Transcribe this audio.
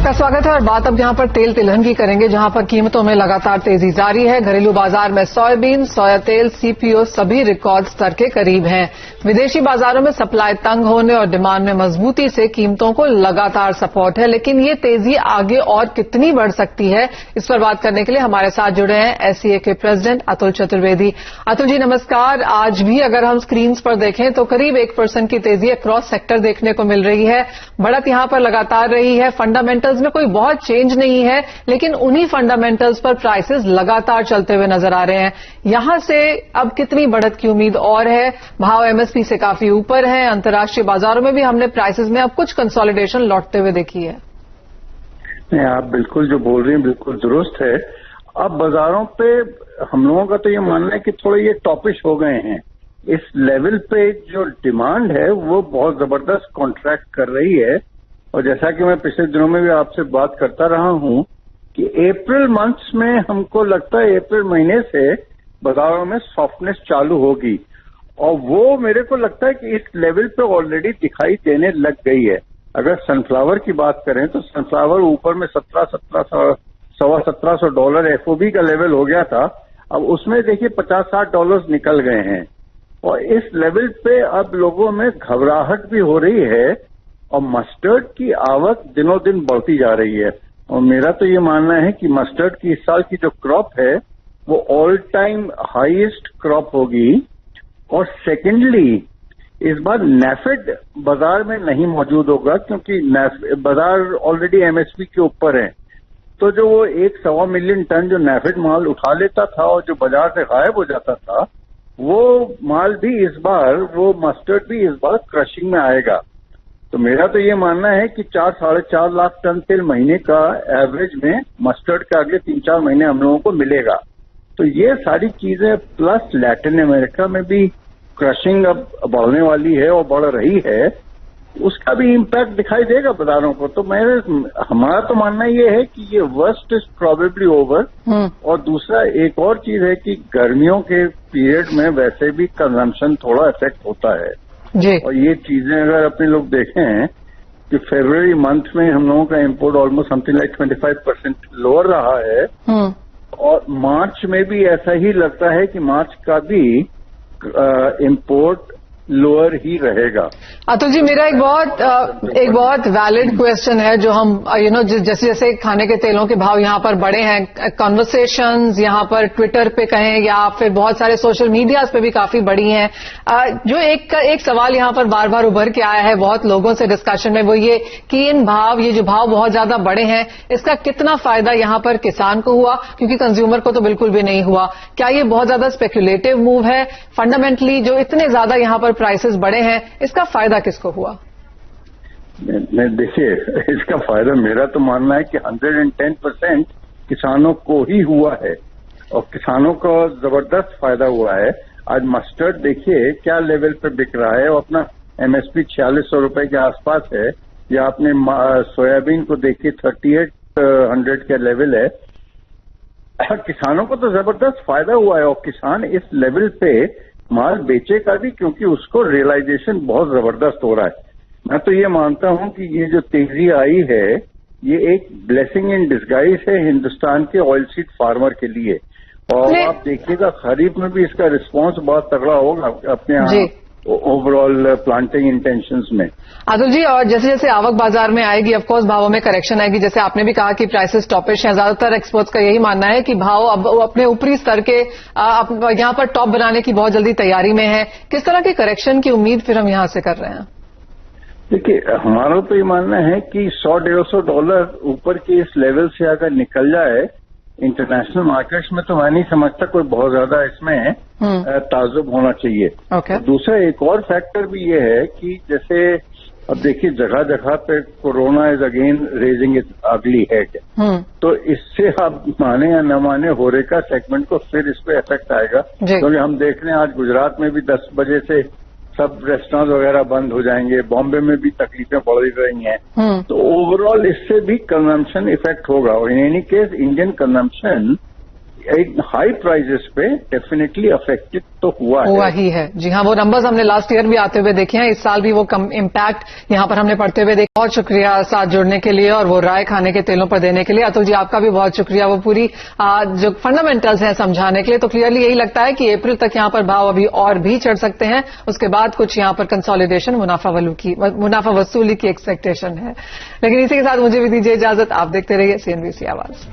आपका स्वागत है और बात अब यहां पर तेल तिलहन की करेंगे, जहां पर कीमतों में लगातार तेजी जारी है। घरेलू बाजार में सोयाबीन, सोया तेल, सीपीओ सभी रिकॉर्ड स्तर के करीब हैं। विदेशी बाजारों में सप्लाई तंग होने और डिमांड में मजबूती से कीमतों को लगातार सपोर्ट है, लेकिन ये तेजी आगे और कितनी बढ़ सकती है, इस पर बात करने के लिए हमारे साथ जुड़े हैं एससीए के प्रेसिडेंट अतुल चतुर्वेदी। अतुल जी नमस्कार। आज भी अगर हम स्क्रीन पर देखें तो करीब 1% की तेजी अक्रॉस सेक्टर देखने को मिल रही है। बढ़त यहां पर लगातार रही है। फंडामेंटल्स में कोई बहुत चेंज नहीं है, लेकिन उन्हीं फंडामेंटल्स पर प्राइसेस लगातार चलते हुए नजर आ रहे हैं। यहां से अब कितनी बढ़त की उम्मीद और है? भाव एमएसपी से काफी ऊपर है। अंतर्राष्ट्रीय बाजारों में भी हमने प्राइसेस में अब कुछ कंसोलिडेशन लौटते हुए देखी है। नहीं, आप बिल्कुल जो बोल रही हैं बिल्कुल दुरुस्त है। अब बाजारों पे हम लोगों का तो ये मानना है कि थोड़े ये टॉपिश हो गए हैं। इस लेवल पे जो डिमांड है वो बहुत जबरदस्त कॉन्ट्रैक्ट कर रही है, और जैसा कि मैं पिछले दिनों में भी आपसे बात करता रहा हूं कि अप्रैल मंथ्स में हमको लगता है अप्रैल महीने से बाजारों में सॉफ्टनेस चालू होगी, और वो मेरे को लगता है कि इस लेवल पे ऑलरेडी दिखाई देने लग गई है। अगर सनफ्लावर की बात करें तो सनफ्लावर ऊपर में $1700 एफओबी का लेवल हो गया था। अब उसमें देखिए $50-60 निकल गए हैं, और इस लेवल पे अब लोगों में घबराहट भी हो रही है, और मस्टर्ड की आवक दिनों दिन बढ़ती जा रही है। और मेरा तो ये मानना है कि मस्टर्ड की इस साल की जो क्रॉप है वो ऑल टाइम हाईएस्ट क्रॉप होगी। और सेकेंडली इस बार नैफेड बाजार में नहीं मौजूद होगा, क्योंकि बाजार ऑलरेडी एमएसपी के ऊपर है। तो जो वो 1.25 मिलियन टन जो नैफेड माल उठा लेता था और जो बाजार से गायब हो जाता था, वो माल भी इस बार, वो मस्टर्ड भी इस बार क्रशिंग में आएगा। तो मेरा तो ये मानना है कि 4-4.5 लाख टन तेल महीने का एवरेज में मस्टर्ड का अगले 3-4 महीने हम लोगों को मिलेगा। तो ये सारी चीजें प्लस लैटिन अमेरिका में भी क्रशिंग अब बढ़ने वाली है और बढ़ रही है, उसका भी इम्पैक्ट दिखाई देगा बाजारों को। तो हमारा तो मानना ये है कि ये वर्स्ट इज प्रोबेबली ओवर। और दूसरा एक और चीज है कि गर्मियों के पीरियड में वैसे भी कंजम्पशन थोड़ा इफेक्ट होता है जी। और ये चीजें अगर अपने लोग देखें कि फरवरी मंथ में हम लोगों का import almost something like 25% lower रहा है, और मार्च में भी ऐसा ही लगता है कि मार्च का भी इम्पोर्ट लोअर ही रहेगा। अतुल जी मेरा एक बहुत वैलिड क्वेश्चन है, जो हम जैसे जैसे खाने के तेलों के भाव यहाँ पर बढ़े हैं, कन्वर्सेशंस यहाँ पर ट्विटर पे कहें या फिर बहुत सारे सोशल मीडियाज पे भी काफी बढ़ी हैं। जो एक सवाल यहाँ पर बार बार उभर के आया है बहुत लोगों से डिस्कशन में, वो ये कि ये जो भाव बहुत ज्यादा बढ़े हैं, इसका कितना फायदा यहाँ पर किसान को हुआ, क्योंकि कंज्यूमर को तो बिल्कुल भी नहीं हुआ। क्या ये बहुत ज्यादा स्पेक्युलेटिव मूव है? फंडामेंटली जो इतने ज्यादा यहाँ पर प्राइसेस बढ़े हैं, इसका फायदा किसको हुआ? देखिए, इसका फायदा मेरा तो मानना है कि 110% किसानों को ही हुआ है, और किसानों को जबरदस्त फायदा हुआ है। आज मस्टर्ड देखिए क्या लेवल पे बिक रहा है, और अपना एमएसपी 4600 रुपए के आसपास है, या आपने सोयाबीन को देखिए 3800 का लेवल है। किसानों को तो जबरदस्त फायदा हुआ है, और किसान इस लेवल पे माल बेचेगा भी, क्योंकि उसको रियलाइजेशन बहुत जबरदस्त हो रहा है। मैं तो ये मानता हूं कि ये जो तेजी आई है ये एक ब्लेसिंग इन डिस्गाइज है हिंदुस्तान के ऑयल सीड फार्मर के लिए। और आप देखिएगा खरीफ में भी इसका रिस्पांस बहुत तगड़ा होगा अपने यहाँ ओवरऑल प्लांटिंग इंटेंशंस में। अतुल जी, और जैसे जैसे आवक बाजार में आएगी, ऑफकोर्स भावों में करेक्शन आएगी। जैसे आपने भी कहा कि प्राइसेस टॉपिश हैं, ज्यादातर एक्सपर्ट्स का यही मानना है कि भाव अब अपने ऊपरी स्तर के यहाँ पर टॉप बनाने की बहुत जल्दी तैयारी में है। किस तरह की करेक्शन की उम्मीद फिर हम यहाँ से कर रहे हैं? देखिए, हमारा तो ये मानना है कि $100-150 ऊपर के इस लेवल से अगर निकल जाए इंटरनेशनल मार्केट्स में, तो मैं नहीं समझता कोई बहुत ज्यादा इसमें ताजुब होना चाहिए। दूसरा एक और फैक्टर भी ये है कि जैसे अब देखिए जगह जगह पे corona is again raising it's अगली हेड, तो इससे आप माने या न माने होरेका सेगमेंट को फिर इस पे इफेक्ट आएगा, क्योंकि हम देख रहे हैं आज गुजरात में भी 10 बजे से सब रेस्टोरेंट वगैरह बंद हो जाएंगे, बॉम्बे में भी तकलीफें बढ़ रही हैं। तो ओवरऑल इससे भी कंजम्पशन इफेक्ट होगा, और in any case Indian consumption high prices पे डेफिनेटली अफेक्टेड तो हुआ ही है। जी हाँ, वो नंबर्स हमने लास्ट ईयर भी आते हुए देखे हैं, इस साल भी वो कम इम्पैक्ट यहाँ पर हमने पढ़ते हुए देखा। बहुत शुक्रिया साथ जुड़ने के लिए और वो राय खाने के तेलों पर देने के लिए। अतुल जी, आपका भी बहुत शुक्रिया वो पूरी जो फंडामेंटल्स हैं समझाने के लिए। तो क्लियरली यही लगता है कि अप्रैल तक यहाँ पर भाव अभी और भी चढ़ सकते हैं, उसके बाद कुछ यहाँ पर कंसोलिडेशन मुनाफा वसूली की एक्सपेक्टेशन है। लेकिन इसी के साथ मुझे भी दीजिए इजाजत। आप देखते रहिए CNBC आवाज।